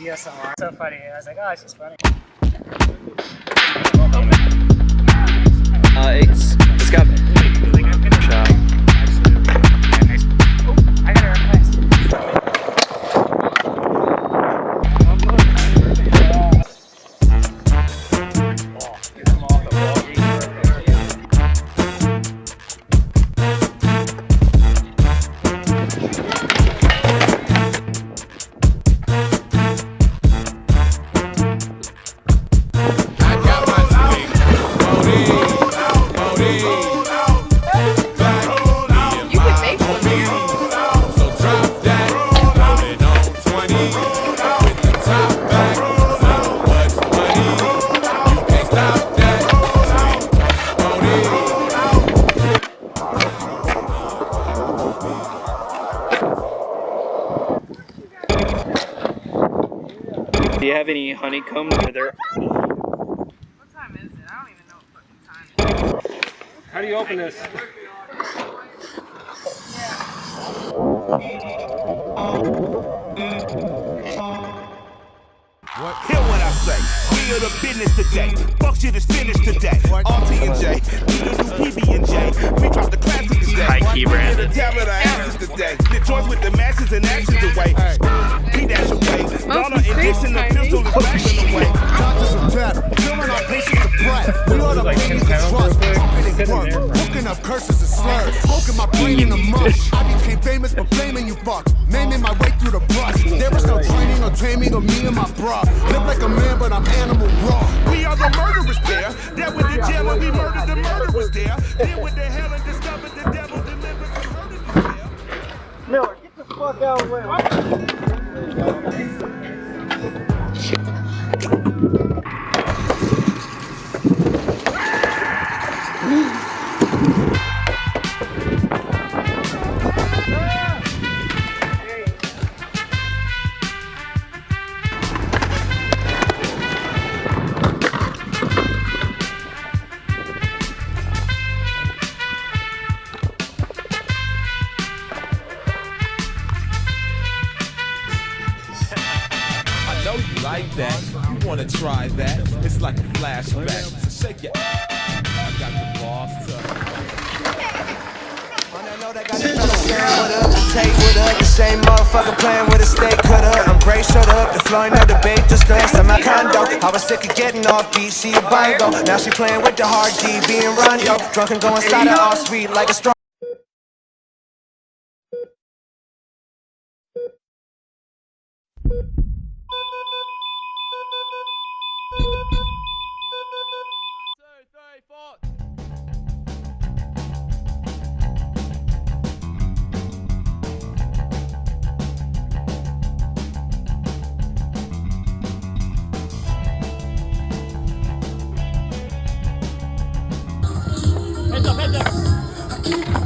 ASMR. So funny. I was like, oh, it's just funny. It's got shot. I got a request. Do you have any honeycomb over there? What time is it? I don't even know what fucking time it is. How do you open this? Hear what I say. We are the business today. Fuck shit is finished today. RT&J, we the new PB&J. We dropped the classic today. High key brand. The tablet of asses today. The choice with the matches and actions away. We dash away. Dollar edition, the pistol is backing away. Doctors of terror, filling our patients of breath. We are the pain and trust, pumping work, hooking up curses and slurs, smoking my brain in the mush. I became famous for blaming you fucks, naming my way through the brush. There was no training or taming of me and my bra. Live like a man, but I'm animal raw. We are the murderers there. That with the jail and we murdered the murderers there. Deal with the hell and discovered the devil delivered the murderers there. Miller, get the fuck out of the way. I know you like that. You wanna try that? It's like a flashback. So shake your I got the boss Take with her, the same motherfucker playing with a steak cutter. I'm great, shut up, the floor ain't no debate, just stress at my condo. I was sick of getting off beat, she a bingo. Now she playing with the hard D, being Rondo. Drunk and going inside her all sweet like a strong. Heads up, heads up.